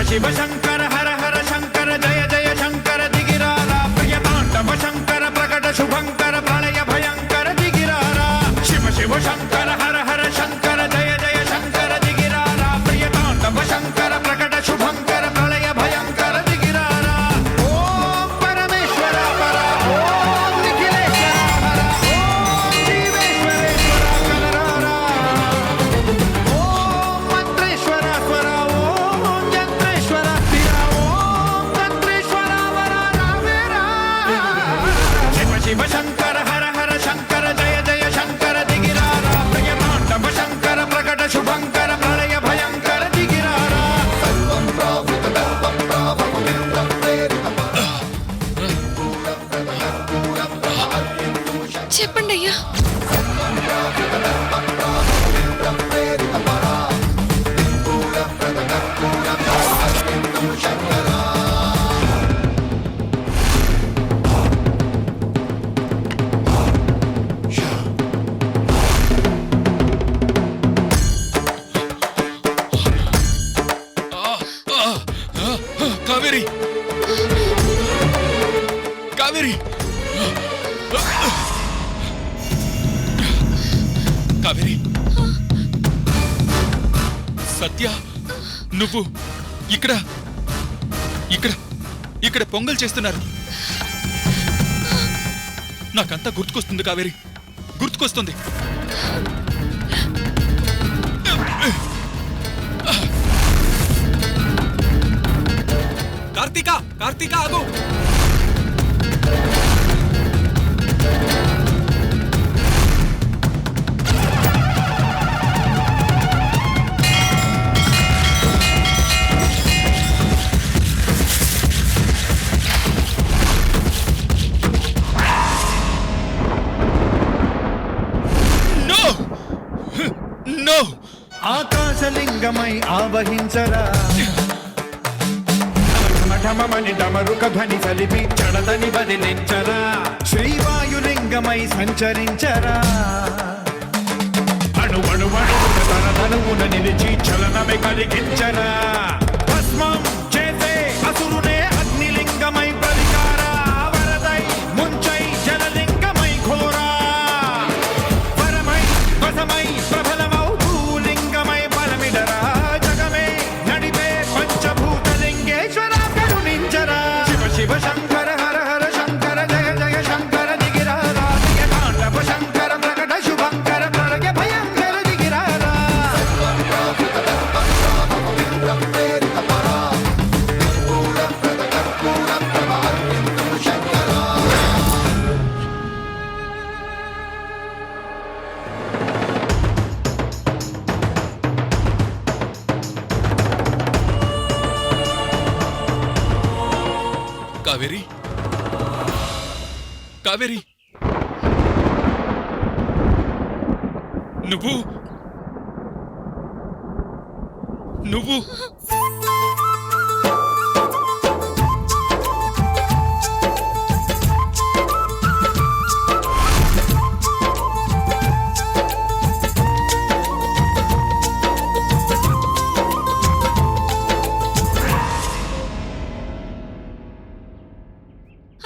शिव शंकर हर हर शंकर जय जय शंकर दिगिरारा प्रिय तांडव शंकर प्रकट शुभंकर प्रलय भयंकर दिगिरारा शिव शिव शंकर हर हर शंकर जय जय शंकर दिगिरारा प्रिय तांडव शंकर प्रकट शुभंकर प्रलय भयंकर दिगिरारा ओम परमेश्वर परा ओम निखिलेश्वर हरा ओम जीवेश्वरेश्वर कलरारा ओम मंत्रेश्वर स्वरा ओम यंत्रेश्वर स्थिरा ओम तंत्रेश्वर वरा रामेरा शिव शिव शंकर हर हर शंकर जय जय शंकर दिगिरारा प्रिय तांडव शंकर प्रकट शुभंकर प्रलय भयंकर दिगिरारा सर्वं प्रावृत दर्पं प्रावमित्रं प्रेरितं చెప్పండి అయ్యా. కావేరి కావేరి కావేరి సత్య నువ్వు ఇక్కడ ఇక్కడ ఇక్కడ పొంగల్ చేస్తున్నారు. నాకంతా గుర్తుకొస్తుంది కావేరి, గుర్తుకొస్తుంది. కార్తీక కార్తీక ఆగు. No! ఆకాశలింగమై ఆవహించరా ఢమఢమని డమరుక ధ్వని సలిపి చడదని బదిలించరా శ్రీవాయులింగమై సంచరించరా అణువణువణువున తనదనువున నిలిచి చలనమే కలిగించరా భస్మం చేసే అసురునే అగ్నిలింగమై ప్రవికారా వరదై ముంచై జలలింగమై ఘోరా వరమై వసమై ప్రబలమౌ భూలింగమై బలమిడరా జగమే నడిపే పంచభూతలింగేశ్వర కరుణించరా శివ శివ శంకర హర హర శంకర జయ జయ శంకర దిగిరారా ప్రియ తాండవ శంకర ప్రకట శుభంకర ప్రళయ భయంకర దిగిరారా కావేరి కావేరి నువ్వు నువ్వు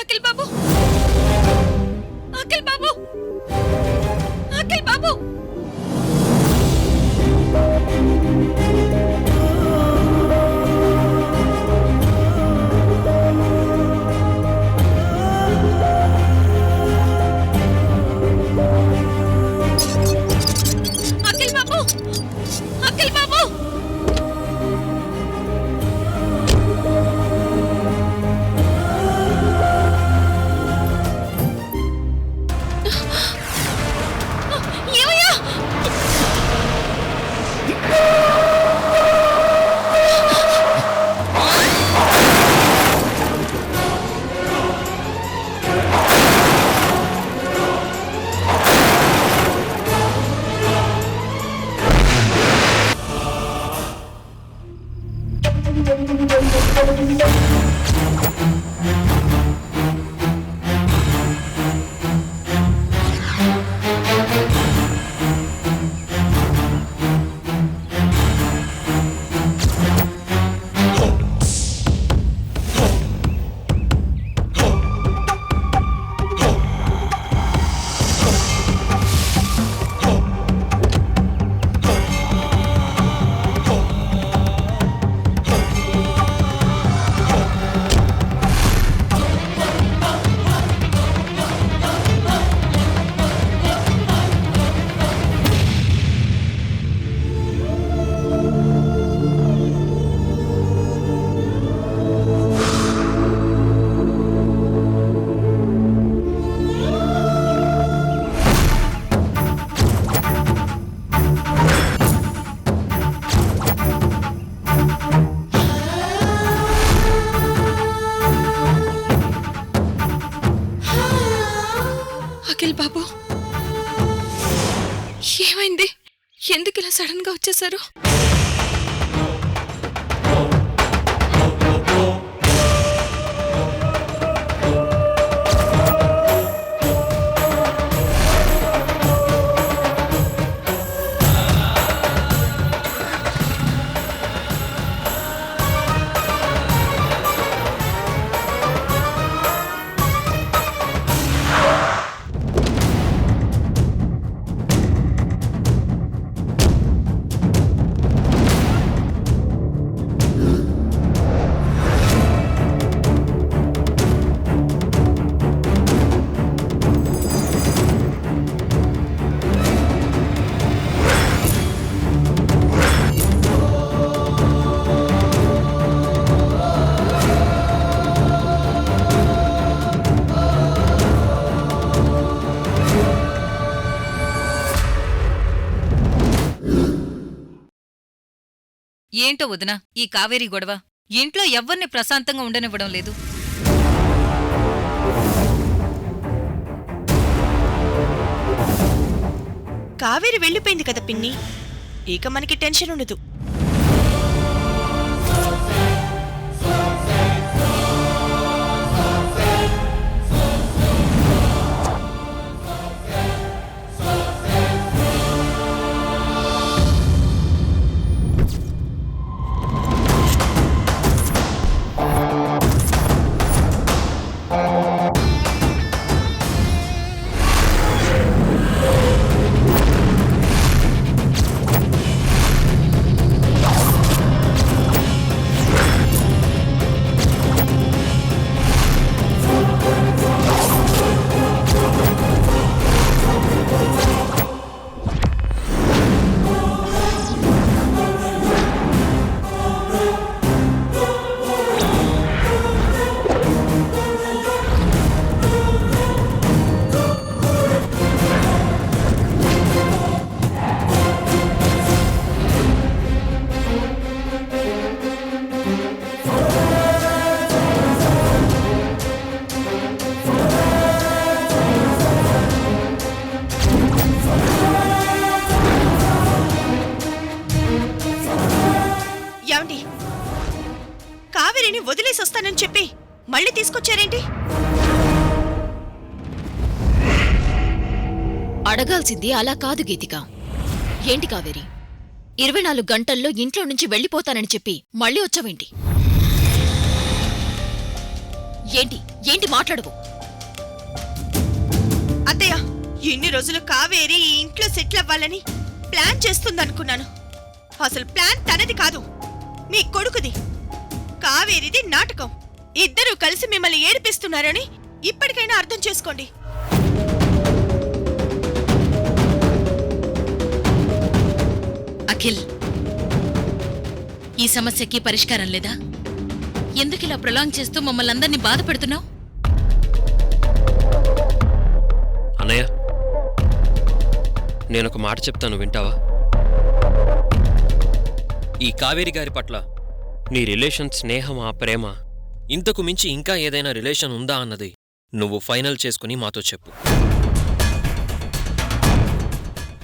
అఖిల్ బాబు, అఖిల్ బాబు, అఖిల్ బాబు. అఖిల్ బాబు, అఖిల్ బాబు. ఏమయ్యా? అఖిల్ బాబు ఏమైంది? ఎందుకు ఇలా సడన్ గా వచ్చేసారు? ఏంటో వదినా ఈ కావేరీ గొడవ? ఇంట్లో ఎవ్వర్ని ప్రశాంతంగా ఉండనివ్వడం లేదు. కావేరి వెళ్ళిపోయింది కదా పిన్ని, ఇక మనకి టెన్షన్ ఉండదు. ఏమండి, కావేరిని వదిలేసి వస్తానని చెప్పి మళ్ళీ తీసుకొచ్చారేంటి? అడగాల్సింది అలా కాదు గీతిక. ఏంటి కావేరి, 24 గంటల్లో ఇంట్లో నుంచి వెళ్ళిపోతానని చెప్పి మళ్ళీ వచ్చావేంటి? ఏంటి ఏంటి మాట్లాడవు? అత్తయ్య, ఇన్ని రోజులు కావేరి ఈ ఇంట్లో సెటిల్ అవ్వాలని ప్లాన్ చేస్తుందనుకున్నాను. అసలు ప్లాన్ తనది కాదు, మీ కొడుకుది. కావేరిది నాటకం. ఇద్దరూ కలిసి మిమ్మల్ని ఏడిపిస్తున్నారని ఇప్పటికైనా అర్థం చేసుకోండి. అఖిల్, ఈ సమస్యకి పరిష్కారం లేదా? ఎందుకిలా ప్రొలాంగ్ చేస్తూ మమ్మల్ని అందరినీ బాధ పెడుతున్నావు? అన్నయ్య, నేనొక మాట చెప్తాను, వింటావా? ఈ కావేరి గారి పట్ల నీ రిలేషన్ స్నేహమా, ప్రేమ, ఇంతకు మించి ఇంకా ఏదైనా రిలేషన్ ఉందా అన్నది నువ్వు ఫైనల్ చేసుకుని మాతో చెప్పు.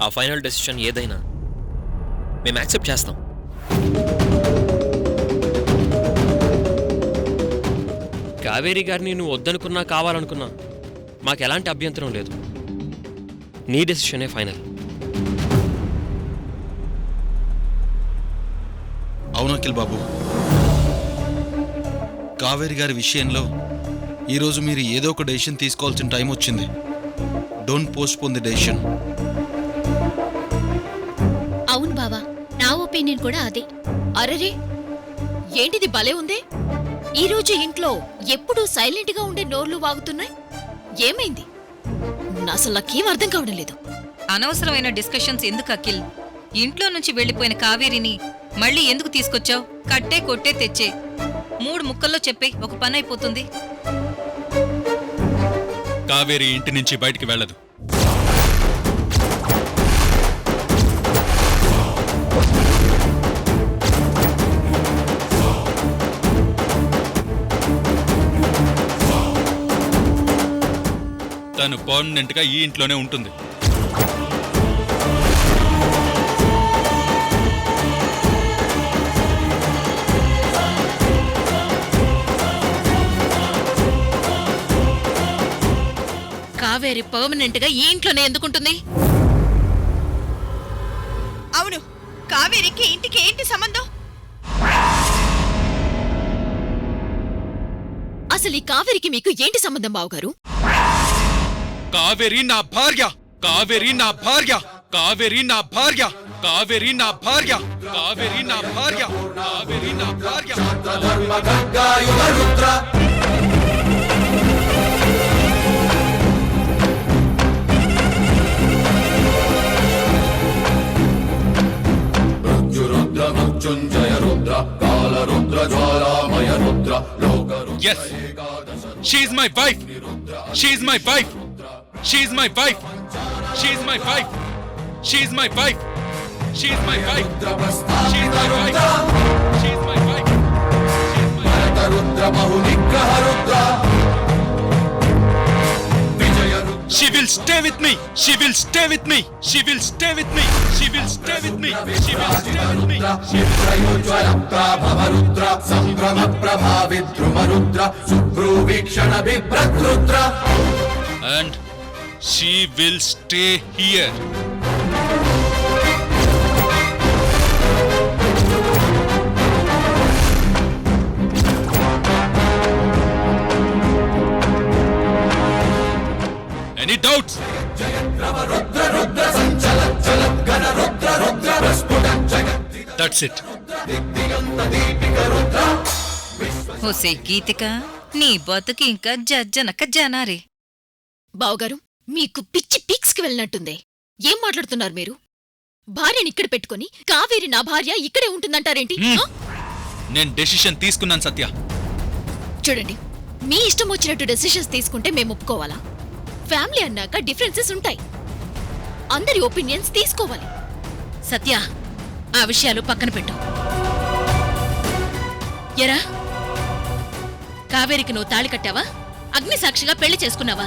ఆ ఫైనల్ డెసిషన్ ఏదైనా మేము యాక్సెప్ట్ చేస్తాం. కావేరి గారిని నువ్వు వద్దనుకున్నా కావాలనుకున్నా మాకెలాంటి అభ్యంతరం లేదు. నీ డెసిషనే ఫైనల్. అవును అఖిల్ బాబు, కావేరి గారి విషయంలో ఈరోజు మీరు ఏదో ఒక డెసిషన్ తీసుకోవాల్సిన టైం వచ్చింది. Don't postpone the decision. అవును బావా, నా ఒపీనియన్ కూడా అదే. అరెరే, ఏంటిది భలే ఉందే! ఈరోజు ఇంట్లో ఎప్పుడూ సైలెంట్ గా ఉండే నోర్లు వాగుతున్నాయి. ఏమైంది? అసలు నాకేం అర్థం కావడం లేదు. అనవసరమైన డిస్కషన్స్ ఎందుకు అఖిల్? ఇంట్లో నుంచి వెళ్లిపోయిన కావేరిని మళ్ళీ ఎందుకు తీసుకొచ్చావు? కట్టే కొట్టే తెచ్చే 3 ముక్కల్లో చెప్పే, ఒక పని అయిపోతుంది. కావేరి ఇంటి నుంచి బయటికి వెళ్ళదు. తను పర్మనెంట్ గా ఈ ఇంట్లోనే ఉంటుంది. కావేరి పర్మనెంట్ గా ఈ ఇంట్లోనే ఎందుకుంటుంది? అవును, కావేరికి ఇంటికి ఏంటి సంబంధం? అసలు ఈ కావేరికి మీకు ఏంటి సంబంధం బావగారు? కావేరి నా భార్య, కావేరి నా భార్య, కావేరి నా భార్య, కావేరి నా భార్య, కావేరి నా భార్య, కావేరి నా భార్య. Yes, she's my wife. She's my wife. She's my wife. She's my wife. She's my wife. She's my wife. She's my wife. She's my wife. She will stay with me. She will stay with me. She will stay with me. She will stay with me. She will stay with me. And she will stay here. Any doubts? That's it. ఓసే గీతిక, నీ బతుకి ఇంకా జజ్జనక జనారే. బావగారు, మీకు పిచ్చి peaks కి వెళ్ళినట్టుందే. ఏం మాట్లాడుతున్నారు మీరు? భార్యని ఇక్కడ పెట్టుకుని కావేరి నా భార్య ఇక్కడే ఉంటుందంటారేంటి? ఆ? నేను డెసిషన్ తీసుకున్నాను సత్య. చూడండి, మీ ఇష్టం వచ్చినట్టు డెసిషన్స్ తీసుకుంటే మేము ఒప్పుకోవాలా? ఫ్యామిలీ అన్నాక డిఫరెన్సెస్ ఉంటాయి. అందరి ఒపీనియన్స్ తీసుకోవాలి. సత్య, ఆ విషయాలు పక్కన పెట్టు. ఎరా, కావేరికి నువ్వు తాళి కట్టావా? అగ్నిసాక్షిగా పెళ్లి చేసుకున్నావా?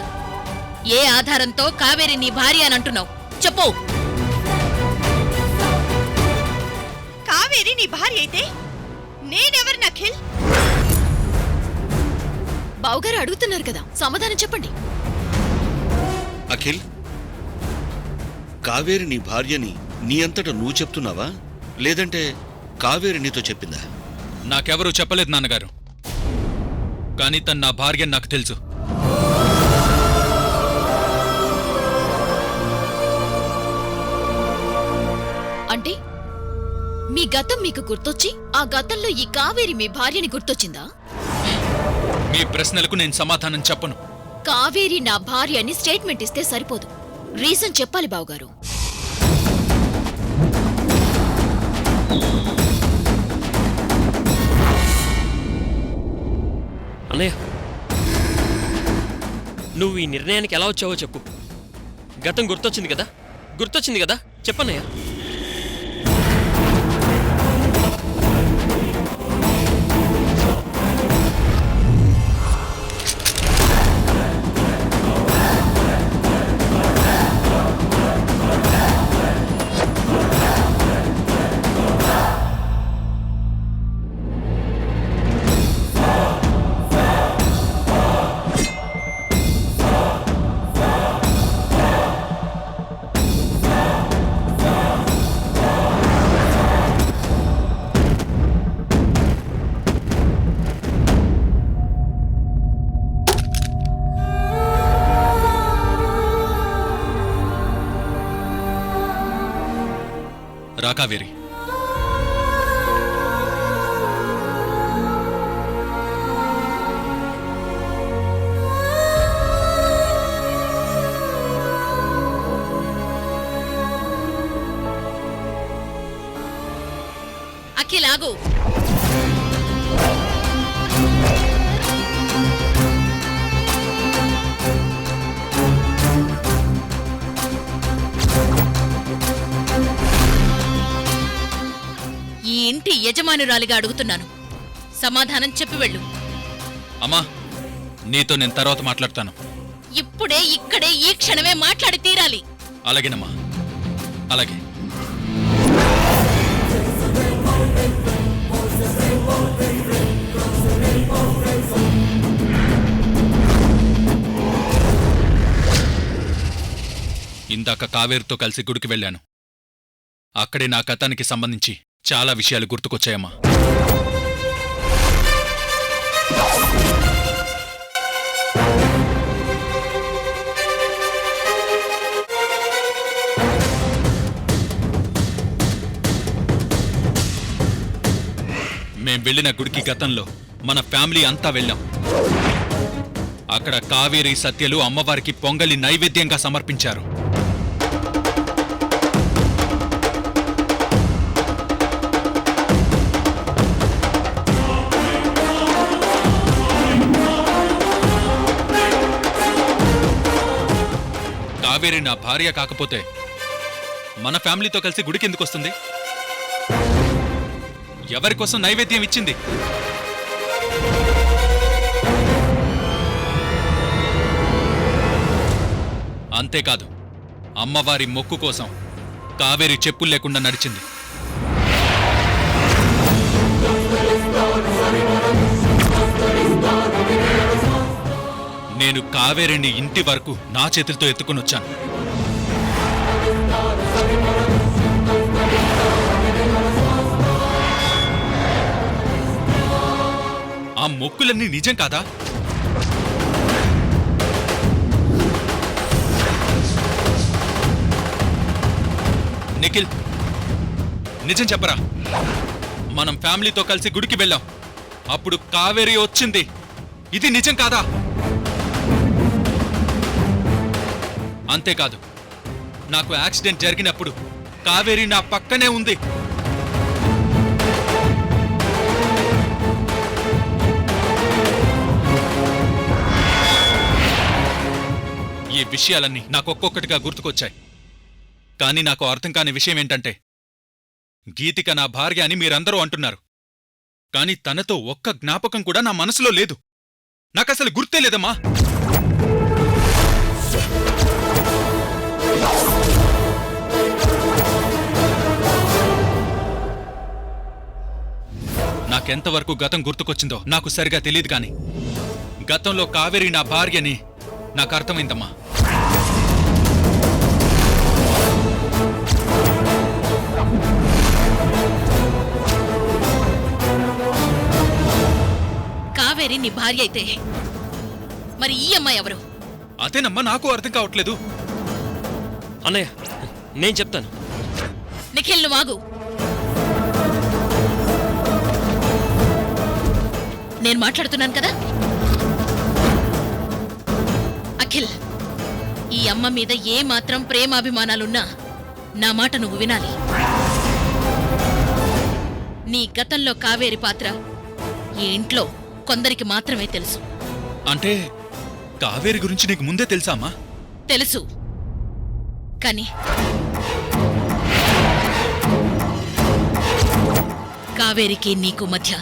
ఏ ఆధారంతో కావేరి నీ భార్య అని అంటున్నావు? చెప్పు. కావేరి నీ భార్య అయితే నేనెవరు అఖిల్? బావగారు అడుగుతున్నారు కదా, సమాధానం చెప్పండి. అఖిల్, కావేరి నీ భార్యని నీ అంతటా నువ్వు చెప్తున్నావా, లేదంటే కావేరి నీతో చెప్పిందా? నాకెవరూ చెప్పలేదు నాన్నగారు, కానీ తను నా భార్య నాకు తెలుసు. అంటే మీ గతం మీకు గుర్తొచ్చి ఆ గతంలో ఈ కావేరి మీ భార్యని గుర్తొచ్చిందా? మీ ప్రశ్నలకు నేను సమాధానం చెప్పను. కావేరి నా భార్య అని స్టేట్మెంట్ ఇస్తే సరిపోదు, రీజన్ చెప్పాలి బావగారు. అన్నయ్య, నువ్వు ఈ నిర్ణయానికి ఎలా వచ్చావో చెప్పు. గతం గుర్తొచ్చింది కదా? గుర్తొచ్చింది కదా? చెప్పన్నయ్య. రా కావేరి. అఖిల్, ఆగు. ఈ ఇంటి యజమానురాలిగా అడుగుతున్నాను, సమాధానం చెప్పి వెళ్ళు. అమ్మా, నీతో నేను తర్వాత మాట్లాడతాను. ఇప్పుడే ఇక్కడే ఈ క్షణమే మాట్లాడి తీరాలి. అలాగేనమ్మా, అలాగే. ఇందాక కావేరుతో కలిసి గుడికి వెళ్ళాను. అక్కడే నా గతానికి సంబంధించి చాలా విషయాలు గుర్తుకొచ్చాయమ్మా. మేం వెళ్ళిన గుడికి గతంలో మన ఫ్యామిలీ అంతా వెళ్ళాం. అక్కడ కావేరి సత్యలు అమ్మవారికి పొంగలి నైవేద్యంగా సమర్పించారు. కావేరి నా భార్య కాకపోతే మన ఫ్యామిలీతో కలిసి గుడికి ఎందుకు వస్తుంది? ఎవరి కోసం నైవేద్యం ఇచ్చింది? అంతేకాదు, అమ్మవారి మొక్కు కోసం కావేరి చెప్పులు లేకుండా నడిచింది. నేను కావేరిని ఇంటి వరకు నా చేతులతో ఎత్తుకునొచ్చాను. ఆ మొక్కులన్నీ నిజం కాదా? నిఖిల్, నిజం చెప్పరా? మనం ఫ్యామిలీతో కలిసి గుడికి వెళ్ళాం. అప్పుడు కావేరి వచ్చింది. ఇది నిజం కాదా? అంతేకాదు, నాకు యాక్సిడెంట్ జరిగినప్పుడు కావేరి నా పక్కనే ఉంది. ఈ విషయాలన్నీ నాకు ఒక్కొక్కటిగా గుర్తుకొచ్చాయి. కానీ నాకు అర్థం కాని విషయం ఏంటంటే, గీతిక నా భార్య అని మీరందరూ అంటున్నారు. కాని తనతో ఒక్క జ్ఞాపకం కూడా నా మనసులో లేదు. నాకసలు గుర్తే లేదమ్మా. నాకెంతవరకు గతం గుర్తుకొచ్చిందో నాకు సరిగా తెలియదు. కాని గతంలో కావేరి నా భార్యని నాకు అర్థమైందమ్మా. కావేరి నీ భార్య అయితే మరి ఈ అమ్మాయి ఎవరు? అదేనమ్మా నాకు అర్థం కావట్లేదు. అన్నయ్య, నేను చెప్తాను. నిఖిల్, నువ్వు ఆగు. నేను మాట్లాడుతున్నాను కదా. అఖిల్, ఈ అమ్మ మీద ఏ మాత్రం ప్రేమాభిమానాలున్నా నా మాట నువ్వు వినాలి. నీ గతంలో కావేరి పాత్ర ఈ ఇంట్లో కొందరికి మాత్రమే తెలుసు. అంటే కావేరి గురించి నీకు ముందే తెలుసామా? తెలుసు, కానీ కావేరికి నీకు మధ్య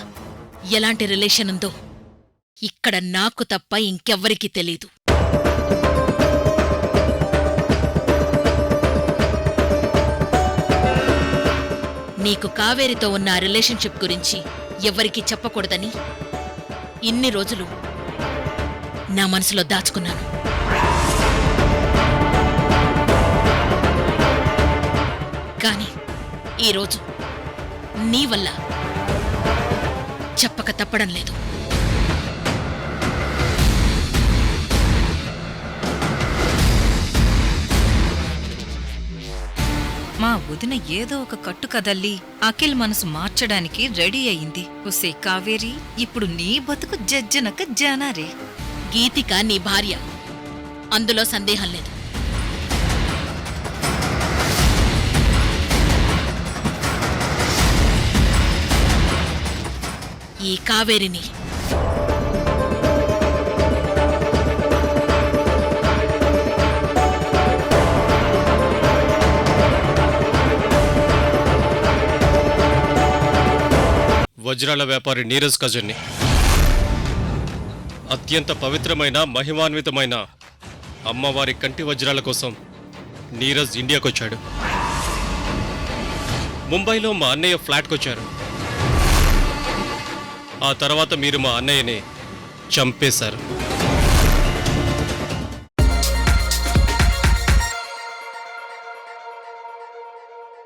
ఎలాంటి రిలేషన్ ఉందో ఇక్కడ నాకు తప్ప ఇంకెవ్వరికీ తెలీదు. నీకు కావేరితో ఉన్న ఆ రిలేషన్షిప్ గురించి ఎవ్వరికీ చెప్పకూడదని ఇన్ని రోజులు నా మనసులో దాచుకున్నాను. కాని ఈరోజు నీ వల్ల చెప్పక తప్పడం లేదు. మా వదిన ఏదో ఒక కట్టు కదల్లి అఖిల్ మనసు మార్చడానికి రెడీ అయింది. ఒసే కావేరి, ఇప్పుడు నీ బతుకు జజ్జనక జానారే. గీతిక నీ భార్య, అందులో సందేహం లేదు. ఈ కావేరిని వజ్రాల వ్యాపారి నీరజ్ కజన్ని, అత్యంత పవిత్రమైన మహిమాన్వితమైన అమ్మవారి కంటి వజ్రాల కోసం నీరజ్ ఇండియాకి వచ్చాడు. ముంబైలో మా అన్నయ్య ఫ్లాట్కి వచ్చారు. ఆ తర్వాత మీరు మా అన్నయ్యని చంపేశారు.